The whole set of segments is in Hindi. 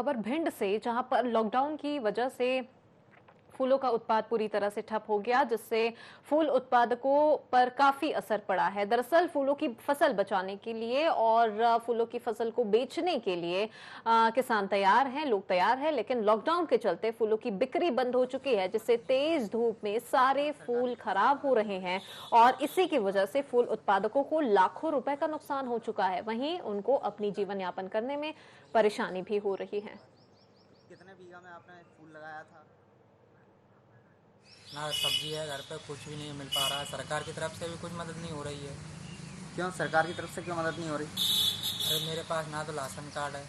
खबर भिंड से, जहां पर लॉकडाउन की वजह से फूलों का उत्पाद पूरी तरह से ठप हो गया, जिससे फूल उत्पादकों पर काफी असर पड़ा है। दरअसल फूलों की फसल बचाने के लिए और फूलों की फसल को बेचने के लिए किसान तैयार हैं, लोग तैयार हैं, लेकिन लॉकडाउन के चलते फूलों की बिक्री बंद हो चुकी है, जिससे तेज धूप में सारे फूल खराब हो रहे हैं और इसी की वजह से फूल उत्पादकों को लाखों रुपए का नुकसान हो चुका है। वहीं उनको अपनी जीवन यापन करने में परेशानी भी हो रही है। कितने बीघा में आपने फूल लगाया था? ना सब्जी है घर पे, कुछ भी नहीं मिल पा रहा है। सरकार की तरफ से भी कुछ मदद नहीं हो रही है। क्यों सरकार की तरफ से क्यों मदद नहीं हो रही? अरे मेरे पास ना तो राशन कार्ड है,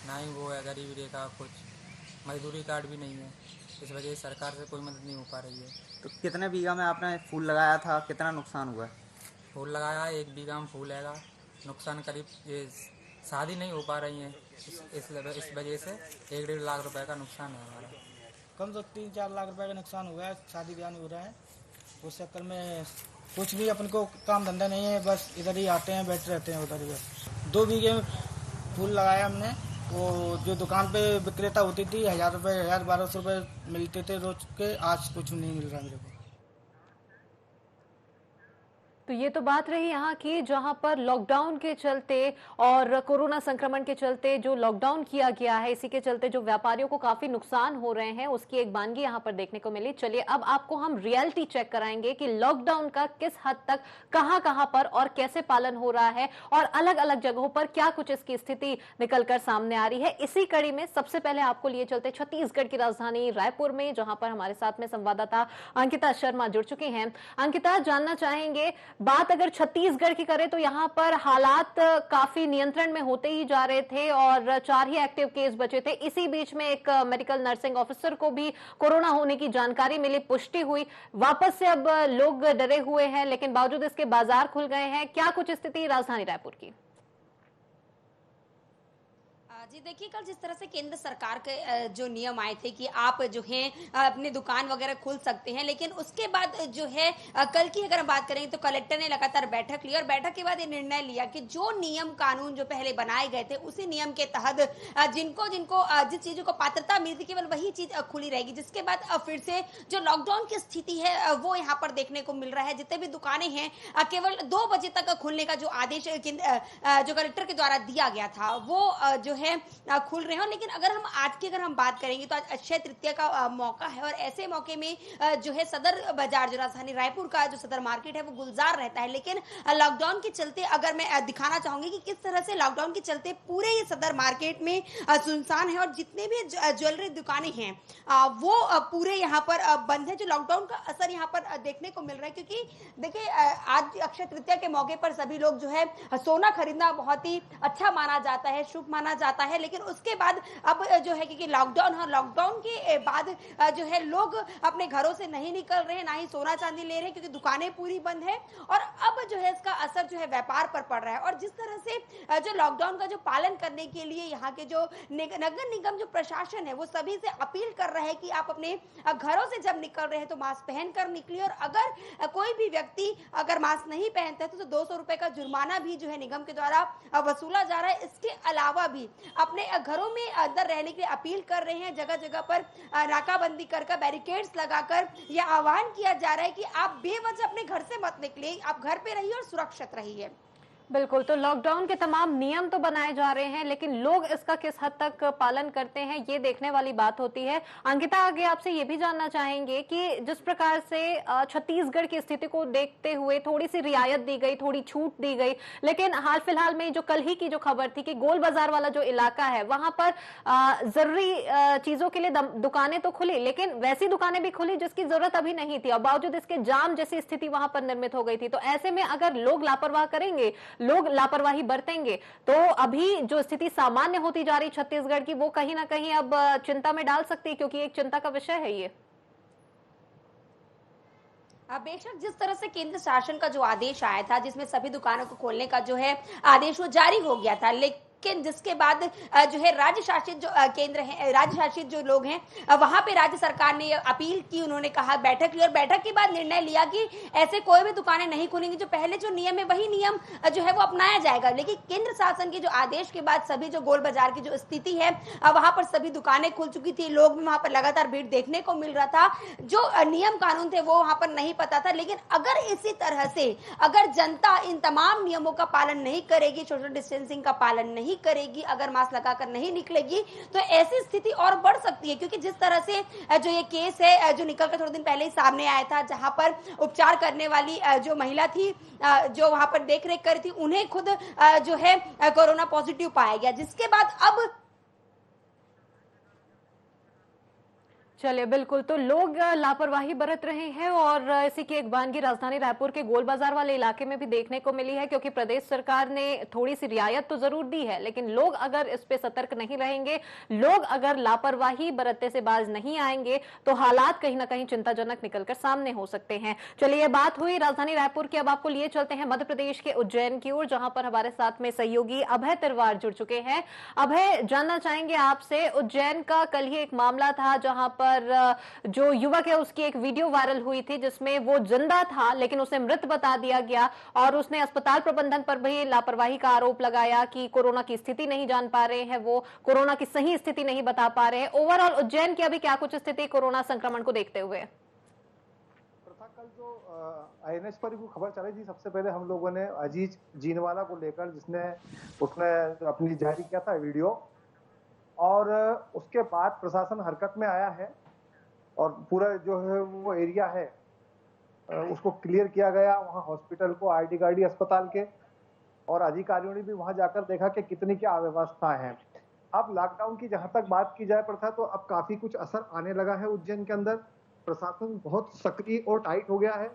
ना ही वो है गरीबी रेखा, कुछ मजदूरी कार्ड भी नहीं है। इस वजह से सरकार से कोई मदद नहीं हो पा रही है। तो कितने बीघा में आपने फूल लगाया था, कितना नुकसान हुआ है? फूल लगाया है, 1 बीघा में फूल हैगा। नुकसान करीब ये शादी नहीं हो पा रही है, इस वजह से 1-1.5 लाख रुपए का नुकसान है हमारा। कम से 3-4 लाख रुपए का नुकसान हुआ है। शादी ब्याह नहीं हो रहा है, उस चक्कर में कुछ भी अपन को काम धंधा नहीं है, बस इधर ही आते हैं, बैठे रहते हैं उधर ही। बस 2 बीघे में फूल लगाया हमने। वो जो दुकान पे विक्रेता होती थी 1000 रुपये 1200 रुपये मिलते थे रोज के, आज कुछ नहीं मिल रहा मेरे को। तो ये तो बात रही यहाँ की, जहां पर लॉकडाउन के चलते और कोरोना संक्रमण के चलते जो लॉकडाउन किया गया है, इसी के चलते जो व्यापारियों को काफी नुकसान हो रहे हैं, उसकी एक बानगी यहाँ पर देखने को मिली। चलिए अब आपको हम रियलिटी चेक कराएंगे कि लॉकडाउन का किस हद तक कहां कहां पर और कैसे पालन हो रहा है और अलग अलग जगहों पर क्या कुछ इसकी स्थिति निकलकर सामने आ रही है। इसी कड़ी में सबसे पहले आपको लिए चलते छत्तीसगढ़ की राजधानी रायपुर में, जहां पर हमारे साथ में संवाददाता अंकिता शर्मा जुड़ चुकी हैं। अंकिता, जानना चाहेंगे, बात अगर छत्तीसगढ़ की करें तो यहां पर हालात काफी नियंत्रण में होते ही जा रहे थे और 4 ही एक्टिव केस बचे थे। इसी बीच में एक मेडिकल नर्सिंग ऑफिसर को भी कोरोना होने की जानकारी मिली, पुष्टि हुई। वापस से अब लोग डरे हुए हैं, लेकिन बावजूद इसके बाजार खुल गए हैं। क्या कुछ स्थिति राजधानी रायपुर की? जी देखिए, कल जिस तरह से केंद्र सरकार के जो नियम आए थे कि आप जो है अपनी दुकान वगैरह खोल सकते हैं, लेकिन उसके बाद जो है कल की अगर हम बात करें तो कलेक्टर ने लगातार बैठक ली और बैठक के बाद ये निर्णय लिया कि जो नियम कानून जो पहले बनाए गए थे उसी नियम के तहत जिनको जिनको जिस चीजों को पात्रता मिली थी केवल वही चीज खुली रहेगी, जिसके बाद फिर से जो लॉकडाउन की स्थिति है वो यहाँ पर देखने को मिल रहा है। जितने भी दुकानें हैं केवल 2 बजे तक खुलने का जो आदेश जो कलेक्टर के द्वारा दिया गया था वो जो है खुल रहे हैं। लेकिन अगर हम बात करेंगे तो आज अक्षय तृतीया का मौका है और ऐसे मौके में जो है सदर बाजार, जो राजधानी रायपुर का जो सदर मार्केट है वो गुलजार रहता है। लेकिन लॉकडाउन के चलते अगर मैं दिखाना चाहूंगी कि किस तरह से लॉकडाउन के चलते पूरे ये सदर मार्केट में सुनसान है और जितने भी ज्वेलरी दुकानें हैं वो पूरे यहाँ पर बंद है। जो लॉकडाउन का असर यहाँ पर देखने को मिल रहा है, क्योंकि देखिए आज अक्षय तृतीया के मौके पर सभी लोग जो है सोना खरीदना बहुत ही अच्छा माना जाता है, शुभ माना जाता है। लेकिन उसके बाद अब जो है कि लॉकडाउन है, लॉकडाउन के बाद जो है लोग अपने घरों से नहीं निकल रहे हैं, ना ही सोना चांदी ले रहे हैं, क्योंकि दुकानें पूरी बंद है और अब जो है इसका असर जो है व्यापार पर पड़ रहा है। और जिस तरह से जो लॉकडाउन का जो पालन करने के लिए यहाँ के जो नगर निगम जो प्रशासन है वो सभी से अपील कर रहा है कि आप अपने घरों से जब निकल रहे हैं तो मास्क पहन कर निकलिए और अगर कोई भी व्यक्ति अगर मास्क नहीं पहनता है तो 200 रुपए का जुर्माना भी जो है निगम के द्वारा वसूला जा रहा है। इसके अलावा भी अपने घरों में अंदर रहने के लिए अपील कर रहे हैं, जगह जगह पर नाकाबंदी कर बैरिकेड्स लगाकर यह आह्वान किया जा रहा है कि आप बेवजह अपने घर से मत निकलिए, आप घर पे रहिए और सुरक्षित रहिए। बिल्कुल, तो लॉकडाउन के तमाम नियम तो बनाए जा रहे हैं, लेकिन लोग इसका किस हद तक पालन करते हैं ये देखने वाली बात होती है। अंकिता, आगे आपसे ये भी जानना चाहेंगे कि जिस प्रकार से छत्तीसगढ़ की स्थिति को देखते हुए थोड़ी सी रियायत दी गई, थोड़ी छूट दी गई, लेकिन हाल फिलहाल में जो कल ही की जो खबर थी कि गोल बाजार वाला जो इलाका है वहां पर जरूरी चीजों के लिए दुकानें तो खुली, लेकिन वैसी दुकानें भी खुली जिसकी जरूरत अभी नहीं थी और बावजूद इसके जाम जैसी स्थिति वहां पर निर्मित हो गई थी। तो ऐसे में अगर लोग लापरवाह करेंगे, लोग लापरवाही बरतेंगे, तो अभी जो स्थिति सामान्य होती जा रही छत्तीसगढ़ की वो कहीं ना कहीं अब चिंता में डाल सकती है, क्योंकि एक चिंता का विषय है ये। बेशक जिस तरह से केंद्र शासन का जो आदेश आया था जिसमें सभी दुकानों को खोलने का जो है आदेश वो जारी हो गया था, लेकिन लेकिन जिसके बाद जो है राज्य शासित जो केंद्र है, राज्य शासित जो लोग हैं, वहां पे राज्य सरकार ने अपील की, उन्होंने कहा, बैठक ली और बैठक के बाद निर्णय लिया कि ऐसे कोई भी दुकानें नहीं खुलेंगी, जो पहले जो नियम है वही नियम जो है वो अपनाया जाएगा। लेकिन केंद्र शासन के जो आदेश के बाद सभी जो गोल बाजार की जो स्थिति है, वहां पर सभी दुकानें खुल चुकी थी, लोग भी वहां पर लगातार भीड़ देखने को मिल रहा था। जो नियम कानून थे वो वहां पर नहीं पता था। लेकिन अगर इसी तरह से अगर जनता इन तमाम नियमों का पालन नहीं करेगी, सोशल डिस्टेंसिंग का पालन नहीं करेगी, अगर मास्क लगाकर नहीं निकलेगी, तो ऐसी स्थिति और बढ़ सकती है। क्योंकि जिस तरह से जो ये केस है जो निकलकर थोड़े दिन पहले ही सामने आया था, जहां पर उपचार करने वाली जो महिला थी, जो वहां पर देखरेख कर रही थी, उन्हें खुद जो है कोरोना पॉजिटिव पाया गया, जिसके बाद अब चलिए, बिल्कुल। तो लोग लापरवाही बरत रहे हैं और इसी की एक वानगी राजधानी रायपुर के गोल बाजार वाले इलाके में भी देखने को मिली है, क्योंकि प्रदेश सरकार ने थोड़ी सी रियायत तो जरूर दी है, लेकिन लोग अगर इस पे सतर्क नहीं रहेंगे, लोग अगर लापरवाही बरतने से बाज नहीं आएंगे, तो हालात कहीं ना कहीं चिंताजनक निकलकर सामने हो सकते हैं। चलिए, ये बात हुई राजधानी रायपुर की। अब आपको लिए चलते हैं मध्य प्रदेश के उज्जैन की ओर, जहां पर हमारे साथ में सहयोगी अभय तिरवार जुड़ चुके हैं। अभय, जानना चाहेंगे आपसे, उज्जैन का कल ही एक मामला था जहां पर जो युवक है उसकी एक वीडियो वायरल हुई थी, जिसमें वो जिंदा था लेकिन उसे मृत बता दिया गया और उसने अस्पताल प्रबंधन पर भी लापरवाही का आरोप लगाया कि कोरोना की स्थिति नहीं जान पा रहे हैं, वो कोरोना की सही स्थिति नहीं बता पा रहे हैं। ओवरऑल उज्जैन की अभी क्या कुछ स्थिति कोरोना संक्रमण को देखते हुए? कल जो INS पर भी खबर चली थी, सबसे पहले हम लोगों ने अजीज जीनवाला को लेकर, जिसने उसने अपनी जारी किया था वीडियो, और उसके बाद प्रशासन हरकत में आया है और पूरा जो है वो एरिया है उसको क्लियर किया गया, वहाँ हॉस्पिटल को, RD गाड़ी अस्पताल के, और अधिकारियों ने भी वहाँ जाकर देखा कि कितनी क्या अव्यवस्था है। अब लॉकडाउन की जहाँ तक बात की जाए प्रथा, तो अब काफी कुछ असर आने लगा है उज्जैन के अंदर। प्रशासन बहुत सक्रिय और टाइट हो गया है।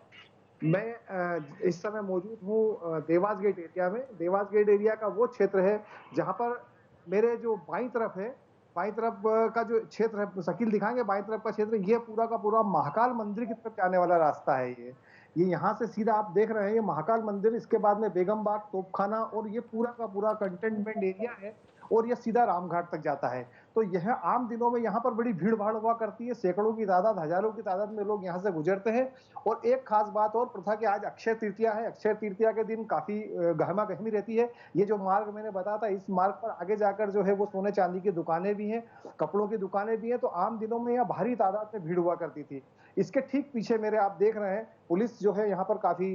मैं इस समय मौजूद हूँ देवास गेट एरिया में। देवास गेट एरिया का वो क्षेत्र है जहाँ पर मेरे जो बाईं तरफ है, बाईं तरफ का जो क्षेत्र है, शकील दिखाएंगे, बाईं तरफ का क्षेत्र, ये पूरा का पूरा महाकाल मंदिर की तरफ जाने वाला रास्ता है। ये यहाँ से सीधा आप देख रहे हैं, ये महाकाल मंदिर, इसके बाद में बेगम बाग, तोपखाना, और ये पूरा का पूरा कंटेनमेंट एरिया है और ये सीधा रामघाट तक जाता है। तो यह आम दिनों में यहाँ पर बड़ी भीड़ भाड़ हुआ करती है, सैकड़ों की तादाद, हजारों की तादाद में लोग यहाँ से गुजरते हैं। और एक खास बात और प्रथा कि आज अक्षय तृतीया है। अक्षय तृतीया के दिन काफी गहमा गहमी रहती है। ये जो मार्ग मैंने बताया था, इस मार्ग पर आगे जाकर जो है वो सोने चांदी की दुकानें भी हैं, कपड़ों की दुकानें भी हैं। तो आम दिनों में यहाँ भारी तादाद में भीड़ हुआ करती थी। इसके ठीक पीछे मेरे आप देख रहे हैं, पुलिस जो है यहाँ पर काफी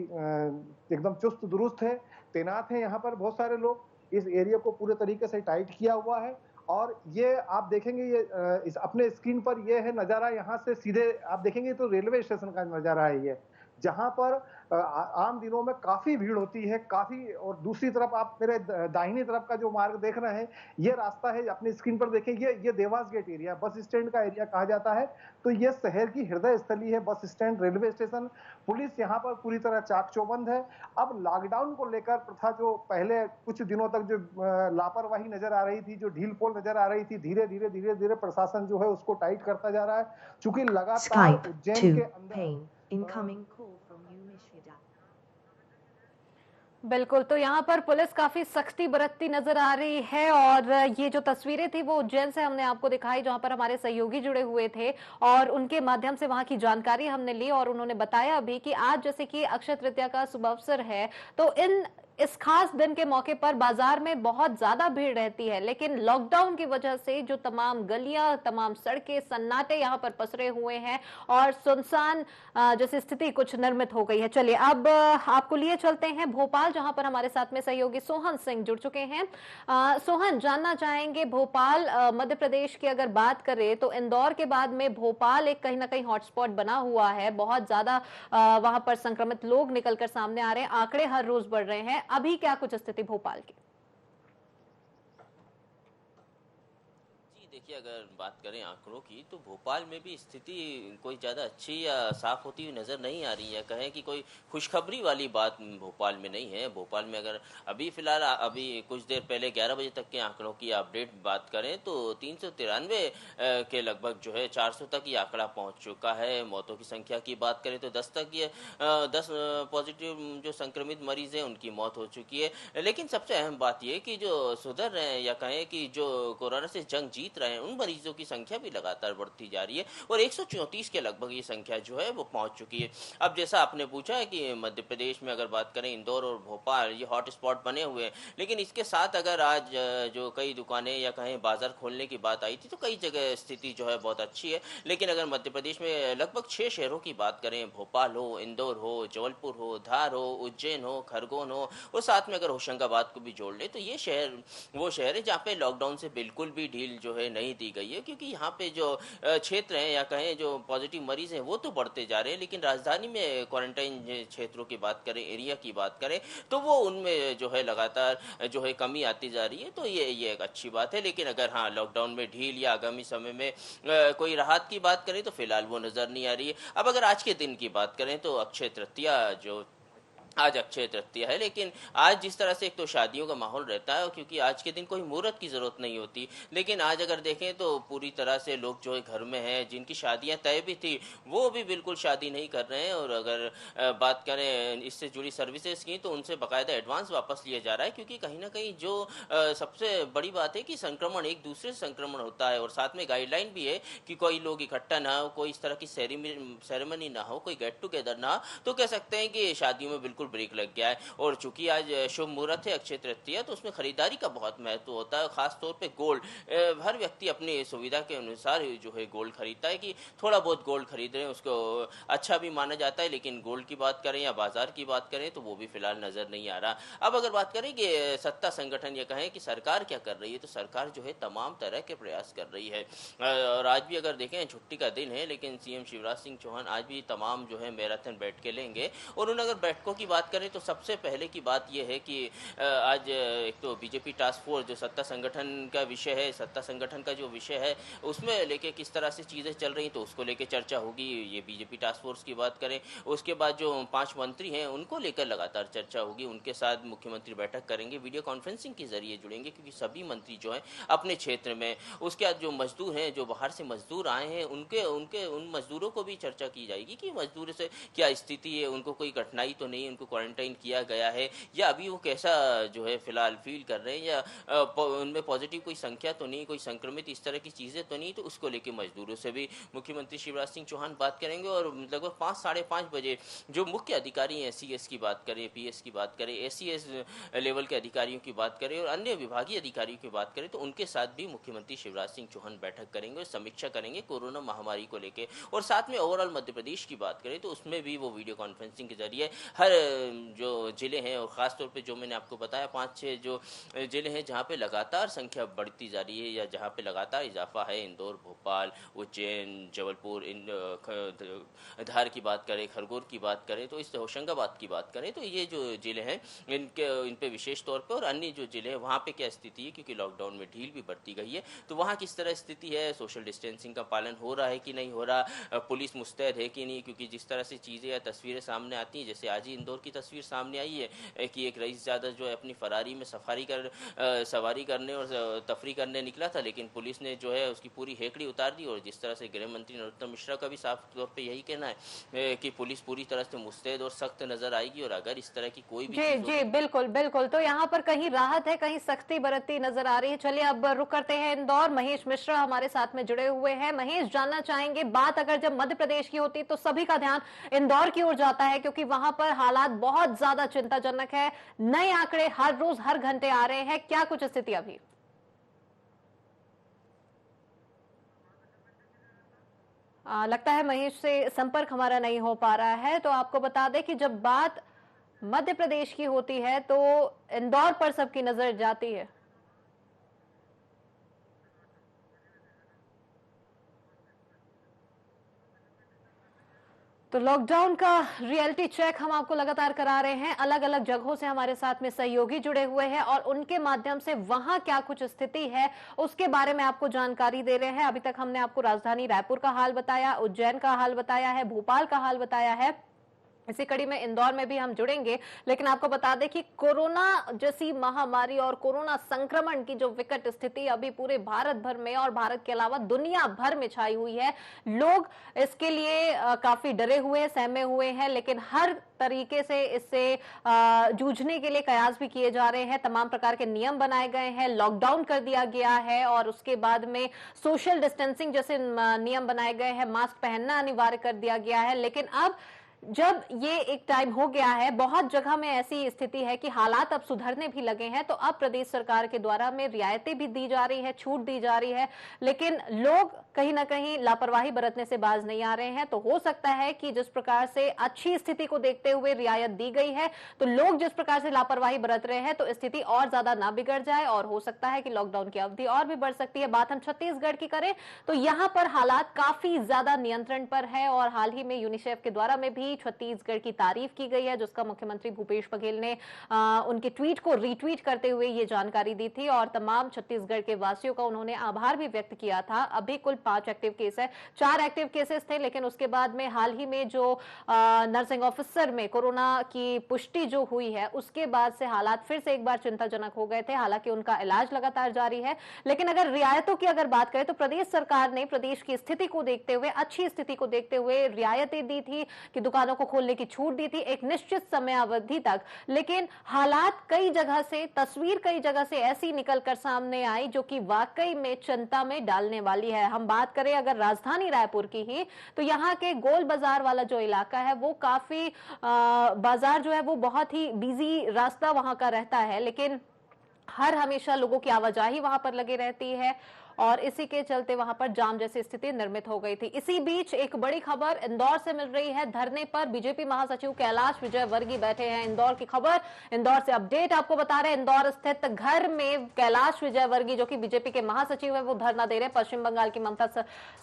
एकदम चुस्त दुरुस्त है, तैनात है। यहाँ पर बहुत सारे लोग, इस एरिया को पूरे तरीके से टाइट किया हुआ है। और ये आप देखेंगे, ये इस अपने स्क्रीन पर ये है नजारा, यहाँ से सीधे आप देखेंगे तो रेलवे स्टेशन का नजारा है ये, जहां पर आम दिनों में काफी भीड़ होती है, काफी। और दूसरी तरफ आप मेरे दाहिनी तरफ का जो मार्ग देख रहे हैं, ये रास्ता है, अपनी स्क्रीन पर देखें, ये Dewas gate area, bus stand का एरिया कहा जाता है। तो ये शहर की हृदय स्थली है, bus stand, railway station. Police यहाँ पर पूरी तरह चाक चौबंद है। अब लॉकडाउन को लेकर प्रथा जो पहले कुछ दिनों तक जो लापरवाही नजर आ रही थी, जो ढील पोल नजर आ रही थी, धीरे धीरे प्रशासन जो है उसको टाइट करता जा रहा है। चूंकि लगातार उज्जैन के अंदर Incoming call from you, Mishida. बिल्कुल, तो यहाँ पर पुलिस काफी सख्ती बरतती नजर आ रही है। और ये जो तस्वीरें थी वो उज्जैन से हमने आपको दिखाई, जहाँ पर हमारे सहयोगी जुड़े हुए थे और उनके माध्यम से वहां की जानकारी हमने ली। और उन्होंने बताया अभी कि आज जैसे कि अक्षय तृतीया का शुभ अवसर है, तो इस खास दिन के मौके पर बाजार में बहुत ज्यादा भीड़ रहती है, लेकिन लॉकडाउन की वजह से जो तमाम गलियां, तमाम सड़कें, सन्नाटे यहाँ पर पसरे हुए हैं और सुनसान जैसी स्थिति कुछ निर्मित हो गई है। चलिए, अब आपको लिए चलते हैं भोपाल, जहां पर हमारे साथ में सहयोगी सोहन सिंह जुड़ चुके हैं। सोहन, जानना चाहेंगे, भोपाल मध्य प्रदेश की अगर बात करें तो इंदौर के बाद में भोपाल एक कहीं ना कहीं हॉटस्पॉट बना हुआ है। बहुत ज्यादा वहां पर संक्रमित लोग निकलकर सामने आ रहे हैं, आंकड़े हर रोज बढ़ रहे हैं। अभी क्या कुछ स्थिति भोपाल की? देखिए, अगर बात करें आंकड़ों की तो भोपाल में भी स्थिति कोई ज़्यादा अच्छी या साफ होती हुई नज़र नहीं आ रही है। कहें कि कोई खुशखबरी वाली बात भोपाल में नहीं है। भोपाल में अगर अभी फ़िलहाल अभी कुछ देर पहले 11 बजे तक के आंकड़ों की अपडेट बात करें तो 393 के लगभग जो है 400 तक ये आंकड़ा पहुंच चुका है। मौतों की संख्या की बात करें तो 10 तक ये 10 पॉजिटिव जो संक्रमित मरीज़ हैं उनकी मौत हो चुकी है। लेकिन सबसे अहम बात ये कि जो सुधर रहे हैं या कहें कि जो कोरोना से जंग जीत रहे हैं उन मरीजों की संख्या भी लगातार बढ़ती जा रही है और 134 के लगभग ये संख्या जो है वो पहुंच चुकी है। अब जैसा आपने पूछा है कि मध्य प्रदेश में अगर बात करें इंदौर और भोपाल ये हॉट स्पॉट बने हुए हैं, लेकिन इसके साथ अगर आज जो कई दुकानें या कहें बाजार खोलने की बात आई थी तो कई जगह स्थिति जो है बहुत अच्छी है। लेकिन अगर मध्य प्रदेश में लगभग 6 शहरों की बात करें, भोपाल हो, इंदौर हो, जबलपुर हो, धार हो, उज्जैन हो, खरगोन हो और साथ में अगर होशंगाबाद को भी जोड़ ले तो ये शहर वो शहर है जहाँ पे लॉकडाउन से बिल्कुल भी ढील जो है नहीं दी गई है, क्योंकि यहाँ पे जो क्षेत्र हैं या कहें जो पॉजिटिव मरीज हैं वो तो बढ़ते जा रहे हैं, लेकिन राजधानी में क्वारंटाइन क्षेत्रों की बात करें, एरिया की बात करें तो वो उनमें जो है लगातार जो है कमी आती जा रही है। तो ये एक अच्छी बात है। लेकिन अगर हाँ लॉकडाउन में ढील या आगामी समय में कोई राहत की बात करें तो फिलहाल वो नज़र नहीं आ रही है। अब अगर आज के दिन की बात करें तो अक्षय तृतीया जो आज अक्षय तृतीया है, लेकिन आज जिस तरह से एक तो शादियों का माहौल रहता है क्योंकि आज के दिन कोई मुहूर्त की ज़रूरत नहीं होती, लेकिन आज अगर देखें तो पूरी तरह से लोग जो है घर में हैं, जिनकी शादियां तय भी थी वो भी बिल्कुल शादी नहीं कर रहे हैं। और अगर बात करें इससे जुड़ी सर्विसेज की तो उनसे बाकायदा एडवांस वापस लिया जा रहा है, क्योंकि कहीं ना कहीं जो सबसे बड़ी बात है कि संक्रमण एक दूसरे से संक्रमण होता है और साथ में गाइडलाइन भी है कि कोई लोग इकट्ठा ना हो, कोई इस तरह की सेरेमनी ना हो, कोई गेट टुगेदर ना हो, तो कह सकते हैं कि शादियों में बिल्कुल ब्रेक लग गया है। और चूंकि आज शुभ मुहूर्त है अक्षय तृतीया तो उसमें खरीदारी का बहुत महत्व होता है, खासतौर पे गोल्ड। हर व्यक्ति अपनी सुविधा के अनुसार जो है गोल्ड खरीदता है कि थोड़ा बहुत गोल्ड खरीद रहे हैं उसको अच्छा भी माना जाता है। लेकिन गोल्ड की बात करें या बाजार की बात करें तो वो भी फिलहाल नजर नहीं आ रहा। अब अगर बात करें कि सत्ता संगठन या कहें कि सरकार क्या कर रही है तो सरकार जो है तमाम तरह के प्रयास कर रही है। और आज भी अगर देखें छुट्टी का दिन है, लेकिन सीएम शिवराज सिंह चौहान आज भी तमाम जो है मैराथन बैठकें लेंगे। और उन अगर बैठकों की बात करें तो सबसे पहले की बात यह है कि आज एक तो बीजेपी टास्क फोर्स जो सत्ता संगठन का विषय है, सत्ता संगठन का जो विषय है उसमें लेके किस तरह से चीज़ें चल रही तो उसको लेके चर्चा होगी, ये बीजेपी टास्क फोर्स की बात करें। उसके बाद जो 5 मंत्री हैं उनको लेकर लगातार चर्चा होगी, उनके साथ मुख्यमंत्री बैठक करेंगे, वीडियो कॉन्फ्रेंसिंग के जरिए जुड़ेंगे क्योंकि सभी मंत्री जो हैं अपने क्षेत्र में। उसके बाद जो मजदूर हैं, जो बाहर से मजदूर आए हैं, उनके उनके उन मजदूरों को भी चर्चा की जाएगी कि मजदूर से क्या स्थिति है, उनको कोई कठिनाई तो नहीं, उनको क्वारंटाइन किया गया है या अभी वो कैसा जो है फिलहाल फील कर रहे हैं, या उनमें पॉजिटिव कोई संख्या तो नहीं, कोई संक्रमित इस तरह की चीज़ें तो नहीं। तो उसको लेके मजदूरों से भी मुख्यमंत्री शिवराज सिंह चौहान बात करेंगे। और लगभग 5 साढ़े 5 बजे जो मुख्य अधिकारी हैं, सीएस की बात करें, पीएस की बात करें, एसीएस लेवल के अधिकारियों की बात करें और अन्य विभागीय अधिकारियों की बात करें तो उनके साथ भी मुख्यमंत्री शिवराज सिंह चौहान बैठक करेंगे और समीक्षा करेंगे कोरोना महामारी को लेकर। और साथ में ओवरऑल मध्य प्रदेश की बात करें तो उसमें भी वो वीडियो कॉन्फ्रेंसिंग के जरिए हर जो जिले हैं और ख़ासतौर पे जो मैंने आपको बताया 5-6 जो जिले हैं जहाँ पे लगातार संख्या बढ़ती जा रही है या जहाँ पे लगातार इजाफा है, इंदौर, भोपाल, उज्जैन, जबलपुर, धार की बात करें, खरगोन की बात करें तो इस होशंगाबाद की बात करें तो ये जो जिले हैं इन पे विशेष तौर पर। और अन्य जो जिले हैं वहाँ पे क्या स्थिति है, क्योंकि लॉकडाउन में ढील भी बढ़ती गई है तो वहाँ किस तरह स्थिति है, सोशल डिस्टेंसिंग का पालन हो रहा है कि नहीं हो रहा, पुलिस मुस्तैद है कि नहीं। क्योंकि जिस तरह से चीज़ें या तस्वीरें सामने आती हैं, जैसे आज ही इंदौर की तस्वीर सामने आई है कि एक रईसजादा जो है अपनी फरारी में सवारी करने और तफरी करने निकला था, लेकिन पुलिस ने जो है उसकी पूरी हेकड़ी उतार दी। और जिस तरह से गृह मंत्री नरोत्तम मिश्रा का भी साफ तौर पे यही कहना है कि पुलिस पूरी तरह से मुस्तैद और सख्त नजर आएगी और अगर इस तरह की कोई भी जी जी बिल्कुल बिल्कुल। तो यहाँ पर कहीं राहत है, कहीं सख्ती बरतती नजर आ रही है। चलिए अब रुक करते हैं इंदौर, महेश मिश्रा हमारे साथ में जुड़े हुए हैं। महेश, जानना चाहेंगे, बात अगर जब मध्य प्रदेश की होती तो सभी का ध्यान इंदौर की ओर जाता है क्योंकि वहां पर हालात बहुत ज्यादा चिंताजनक है, नए आंकड़े हर रोज हर घंटे आ रहे हैं, क्या कुछ स्थिति अभी? लगता है महेश से संपर्क हमारा नहीं हो पा रहा है। तो आपको बता दें कि जब बात मध्य प्रदेश की होती है तो इंदौर पर सबकी नजर जाती है। तो लॉकडाउन का रियलिटी चेक हम आपको लगातार करा रहे हैं। अलग अलग जगहों से हमारे साथ में सहयोगी जुड़े हुए हैं और उनके माध्यम से वहां क्या कुछ स्थिति है उसके बारे में आपको जानकारी दे रहे हैं। अभी तक हमने आपको राजधानी रायपुर का हाल बताया, उज्जैन का हाल बताया है, भोपाल का हाल बताया है। इसी कड़ी में इंदौर में भी हम जुड़ेंगे, लेकिन आपको बता दें कि कोरोना जैसी महामारी और कोरोना संक्रमण की जो विकट स्थिति अभी पूरे भारत भर में और भारत के अलावा दुनिया भर में छाई हुई है। लोग इसके लिए काफी डरे हुए, सहमे हुए हैं, लेकिन हर तरीके से इससे जूझने के लिए कयास भी किए जा रहे हैं। तमाम प्रकार के नियम बनाए गए हैं, लॉकडाउन कर दिया गया है और उसके बाद में सोशल डिस्टेंसिंग जैसे नियम बनाए गए हैं, मास्क पहनना अनिवार्य कर दिया गया है। लेकिन अब जब ये एक टाइम हो गया है, बहुत जगह में ऐसी स्थिति है कि हालात अब सुधरने भी लगे हैं, तो अब प्रदेश सरकार के द्वारा में रियायतें भी दी जा रही है, छूट दी जा रही है, लेकिन लोग कहीं ना कहीं लापरवाही बरतने से बाज नहीं आ रहे हैं। तो हो सकता है कि जिस प्रकार से अच्छी स्थिति को देखते हुए रियायत दी गई है, तो लोग जिस प्रकार से लापरवाही बरत रहे हैं तो स्थिति और ज्यादा ना बिगड़ जाए और हो सकता है कि लॉकडाउन की अवधि और भी बढ़ सकती है। बात हम छत्तीसगढ़ की करें तो यहाँ पर हालात काफी ज्यादा नियंत्रण पर है और हाल ही में यूनिसेफ के द्वारा में भी छत्तीसगढ़ की तारीफ की गई है, जिसका मुख्यमंत्री भूपेश बघेल ने उनके ट्वीट को रीट्वीट करते हुए ये जानकारी दी थी और तमाम छत्तीसगढ़ के वासियों का उन्होंने आभार भी व्यक्त किया था। अभी कुल 5 एक्टिव केस है, 4 एक्टिव केसेस थे, लेकिन उसके बाद में हाल ही में जो नर्सिंग ऑफिसर में कोरोना की पुष्टि जो हुई है उसके बाद से हालात फिर से एक बार चिंताजनक हो गए थे। हालांकि उनका इलाज लगातार जारी है, लेकिन अगर रियायतों की अगर बात करें तो प्रदेश सरकार ने प्रदेश की स्थिति को देखते हुए, अच्छी स्थिति को देखते हुए रियायतें दी थी कि दुकानों को खोलने की छूट दी थी एक निश्चित समय अवधि तक। लेकिन हालात कई जगह से, तस्वीर कई जगह से ऐसी निकलकर सामने आई जो कि वाकई में चिंता में डालने वाली है। हम बात करें अगर राजधानी रायपुर की ही, तो यहाँ के गोल बाजार वाला जो इलाका है वो काफी बाजार जो है वो बहुत ही बिजी रास्ता वहां का रहता है, लेकिन हर हमेशा लोगों की आवाजाही वहां पर लगी रहती है और इसी के चलते वहां पर जाम जैसी स्थिति निर्मित हो गई थी। इसी बीच एक बड़ी खबर इंदौर से मिल रही है। धरने पर बीजेपी महासचिव कैलाश विजयवर्गीय बैठे हैं। इंदौर की खबर, इंदौर से अपडेट आपको बता रहे हैं। इंदौर स्थित घर में कैलाश विजयवर्गीय जो कि बीजेपी के महासचिव है वो धरना दे रहे हैं। पश्चिम बंगाल की ममता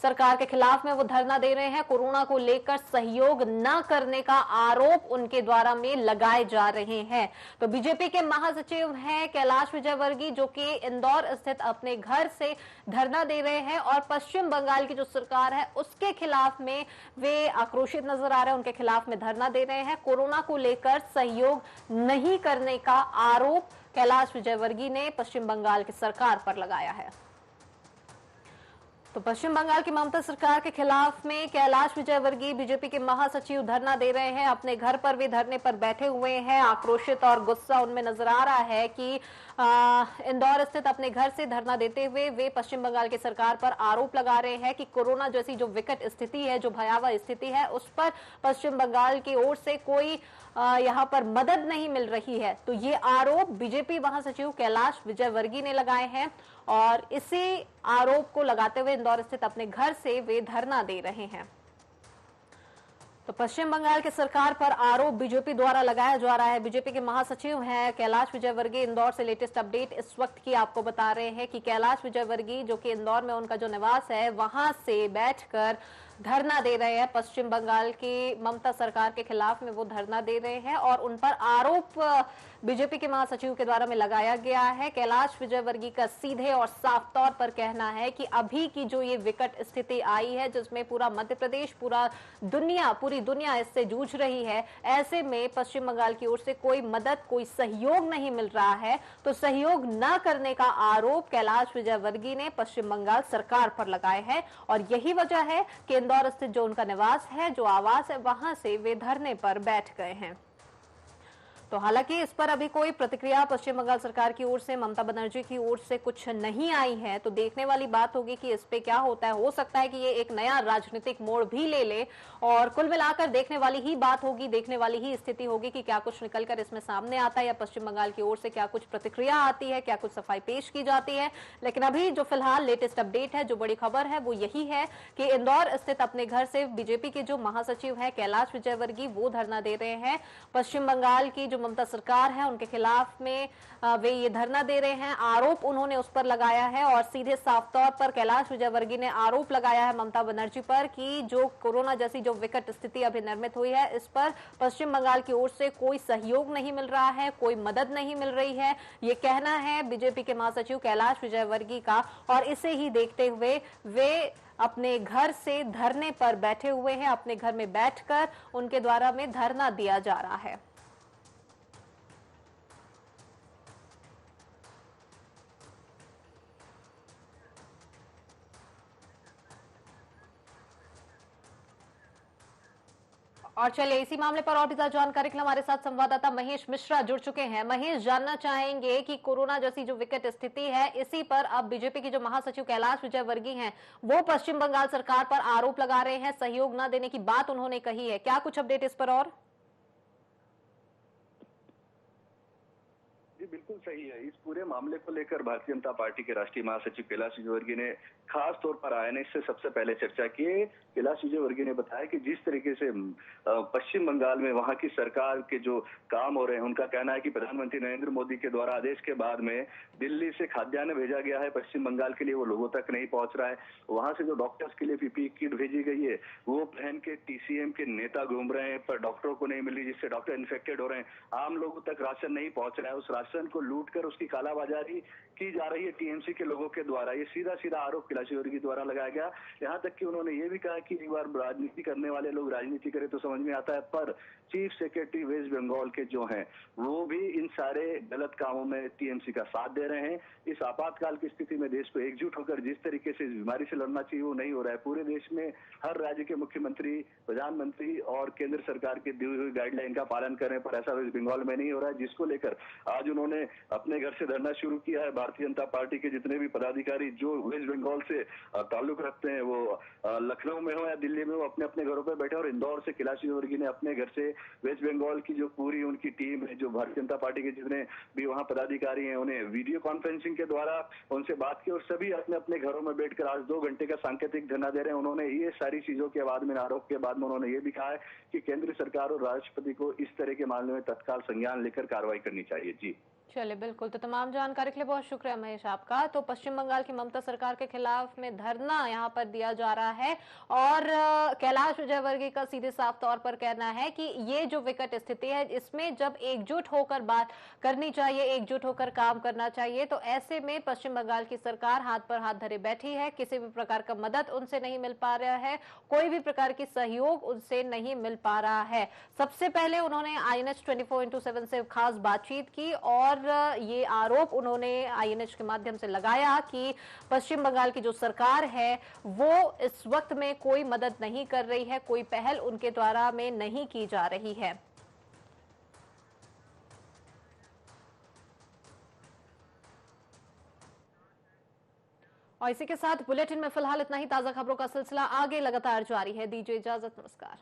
सरकार के खिलाफ में वो धरना दे रहे हैं। कोरोना को लेकर सहयोग न करने का आरोप उनके द्वारा में लगाए जा रहे हैं। तो बीजेपी के महासचिव हैं कैलाश विजयवर्गीय जो कि इंदौर स्थित अपने घर से धरना दे रहे हैं और पश्चिम बंगाल की जो सरकार है उसके खिलाफ में वे आक्रोशित नजर आ रहे हैं, उनके खिलाफ में धरना दे रहे हैं। कोरोना को लेकर सहयोग नहीं करने का आरोप कैलाश विजयवर्गीय ने पश्चिम बंगाल की सरकार पर लगाया है। तो पश्चिम बंगाल की ममता सरकार के खिलाफ में कैलाश विजयवर्गीय बीजेपी के महासचिव धरना दे रहे हैं। अपने घर पर वे धरने पर बैठे हुए हैं। आक्रोशित और गुस्सा उनमें नजर आ रहा है कि इंदौर स्थित अपने घर से धरना देते हुए वे पश्चिम बंगाल की सरकार पर आरोप लगा रहे हैं कि कोरोना जैसी जो विकट स्थिति है, जो भयावह स्थिति है, उस पर पश्चिम बंगाल की ओर से कोई यहाँ पर मदद नहीं मिल रही है। तो ये आरोप बीजेपी महासचिव कैलाश विजयवर्गीय ने लगाए हैं और इसी आरोप को लगाते हुए इंदौर स्थित अपने घर से वे धरना दे रहे हैं। तो पश्चिम बंगाल की सरकार पर आरोप बीजेपी द्वारा लगाया जा रहा है। बीजेपी के महासचिव हैं कैलाश विजयवर्गीय। इंदौर से लेटेस्ट अपडेट इस वक्त की आपको बता रहे हैं कि कैलाश विजयवर्गीय जो कि इंदौर में उनका जो निवास है वहां से बैठकर धरना दे रहे हैं। पश्चिम बंगाल की ममता सरकार के खिलाफ में वो धरना दे रहे हैं और उन पर आरोप बीजेपी के महासचिव के द्वारा में लगाया गया है। कैलाश विजयवर्गीय का सीधे और साफ तौर पर कहना है कि अभी की जो ये विकट स्थिति आई है जिसमें पूरा मध्य प्रदेश, पूरी दुनिया इससे जूझ रही है, ऐसे में पश्चिम बंगाल की ओर से कोई मदद, कोई सहयोग नहीं मिल रहा है। तो सहयोग न करने का आरोप कैलाश विजयवर्गीय ने पश्चिम बंगाल सरकार पर लगाए हैं और यही वजह है कि इंदौर स्थित जो उनका निवास है, जो आवास है, वहां से वे धरने पर बैठ गए हैं। तो हालांकि इस पर अभी कोई प्रतिक्रिया पश्चिम बंगाल सरकार की ओर से, ममता बनर्जी की ओर से कुछ नहीं आई है। तो देखने वाली बात होगी कि इस पे क्या होता है। हो सकता है कि ये एक नया राजनीतिक मोड़ भी ले ले और कुल मिलाकर देखने वाली ही बात होगी, देखने वाली ही स्थिति होगी कि क्या कुछ निकलकर इसमें सामने आता है या पश्चिम बंगाल की ओर से क्या कुछ प्रतिक्रिया आती है, क्या कुछ सफाई पेश की जाती है। लेकिन अभी जो फिलहाल लेटेस्ट अपडेट है, जो बड़ी खबर है वो यही है कि इंदौर स्थित अपने घर से बीजेपी के जो महासचिव है कैलाश विजयवर्गीय वो धरना दे रहे हैं। पश्चिम बंगाल की जो ममता सरकार है उनके खिलाफ में वे ये धरना दे रहे हैं, आरोप उन्होंने उस पर लगाया है और सीधे साफ तौर पर कैलाश विजयवर्गीय ने आरोप लगाया है ममता बनर्जी पर कि जो कोरोना जैसी जो विकट स्थिति अभी निर्मित हुई है इस पर पश्चिम बंगाल की ओर से कोई सहयोग नहीं मिल रहा है, कोई मदद नहीं मिल रही है, ये कहना है बीजेपी के महासचिव कैलाश विजयवर्गीय का। और इसे ही देखते हुए वे अपने घर से धरने पर बैठे हुए हैं, अपने घर में बैठकर उनके द्वारा में धरना दिया जा रहा है। और चलिए इसी मामले पर और भी ज्यादा जानकारी के लिए हमारे साथ संवाददाता महेश मिश्रा जुड़ चुके हैं। महेश, जानना चाहेंगे कि कोरोना जैसी जो विकट स्थिति है इसी पर अब बीजेपी के जो महासचिव कैलाश विजयवर्गीय हैं वो पश्चिम बंगाल सरकार पर आरोप लगा रहे हैं, सहयोग न देने की बात उन्होंने कही है, क्या कुछ अपडेट इस पर? और जी बिल्कुल सही है। इस पूरे मामले को लेकर भारतीय जनता पार्टी के राष्ट्रीय महासचिव कैलाश विजयवर्गीय ने खास तौर पर आईएनएस से सबसे पहले चर्चा की। कैलाश विजयवर्गीय ने बताया कि जिस तरीके से पश्चिम बंगाल में वहां की सरकार के जो काम हो रहे हैं, उनका कहना है कि प्रधानमंत्री नरेंद्र मोदी के द्वारा आदेश के बाद में दिल्ली से खाद्यान्न भेजा गया है पश्चिम बंगाल के लिए, वो लोगों तक नहीं पहुंच रहा है। वहां से जो डॉक्टर्स के लिए पीपीई किट भेजी गई है वो पहन के टीसीएम के नेता घूम रहे हैं, पर डॉक्टरों को नहीं मिल रही, जिससे डॉक्टर इन्फेक्टेड हो रहे हैं। आम लोगों तक राशन नहीं पहुंच रहा है, उस राशन को लूट कर उसकी कालाबाजारी की जा रही है टीएमसी के लोगों के द्वारा। ये सीधा सीधा आरोप कैलाश विजयवर्गीय द्वारा लगाया गया। यहाँ तक कि उन्होंने ये भी कहा कि एक बार राजनीति करने वाले लोग राजनीति करें तो समझ में आता है, पर चीफ सेक्रेटरी वेस्ट बंगाल के जो हैं वो भी इन सारे गलत कामों में टीएमसी का साथ दे रहे हैं। इस आपातकाल की स्थिति में देश को एकजुट होकर जिस तरीके से इस बीमारी से लड़ना चाहिए वो नहीं हो रहा है। पूरे देश में हर राज्य के मुख्यमंत्री, प्रधानमंत्री और केंद्र सरकार की दी हुई गाइडलाइन का पालन करने पर ऐसा वेस्ट बंगाल में नहीं हो रहा है, जिसको लेकर आज उन्होंने अपने घर से धरना शुरू किया है। भारतीय जनता पार्टी के जितने भी पदाधिकारी जो वेस्ट बंगाल से ताल्लुक रखते हैं, वो लखनऊ में हो या दिल्ली में हो, अपने अपने घरों पर बैठे। और इंदौर से कैलाश विजयवर्गीय ने अपने घर से वेस्ट बंगाल की जो पूरी उनकी टीम है, जो भारतीय जनता पार्टी के जितने भी वहां पदाधिकारी हैं, उन्हें वीडियो कॉन्फ्रेंसिंग के द्वारा उनसे बात की और सभी अपने अपने घरों में बैठकर आज 2 घंटे का सांकेतिक धरना दे रहे हैं। उन्होंने ये सारी चीजों के बाद में, आरोप के बाद में उन्होंने ये भी कहा है कि केंद्र सरकार और राष्ट्रपति को इस तरह के मामले में तत्काल संज्ञान लेकर कार्रवाई करनी चाहिए। जी चलिए, बिल्कुल। तो तमाम जानकारी के लिए बहुत शुक्रिया महेश आपका। तो पश्चिम बंगाल की ममता सरकार के खिलाफ में धरना यहाँ पर दिया जा रहा है और कैलाश विजयवर्गीय का सीधे साफ तौर पर कहना है कि ये जो विकट स्थिति है इसमें जब एकजुट होकर बात करनी चाहिए, एकजुट होकर काम करना चाहिए, तो ऐसे में पश्चिम बंगाल की सरकार हाथ पर हाथ धरे बैठी है, किसी भी प्रकार का मदद उनसे नहीं मिल पा रहा है, कोई भी प्रकार की सहयोग उनसे नहीं मिल पा रहा है। सबसे पहले उन्होंने INH 24/7 से खास बातचीत की और ये आरोप उन्होंने INH के माध्यम से लगाया कि पश्चिम बंगाल की जो सरकार है वो इस वक्त में कोई मदद नहीं कर रही है, कोई पहल उनके द्वारा में नहीं की जा रही है। और इसी के साथ बुलेटिन में फिलहाल इतना ही। ताजा खबरों का सिलसिला आगे लगातार जारी है। दीजिए इजाजत, नमस्कार।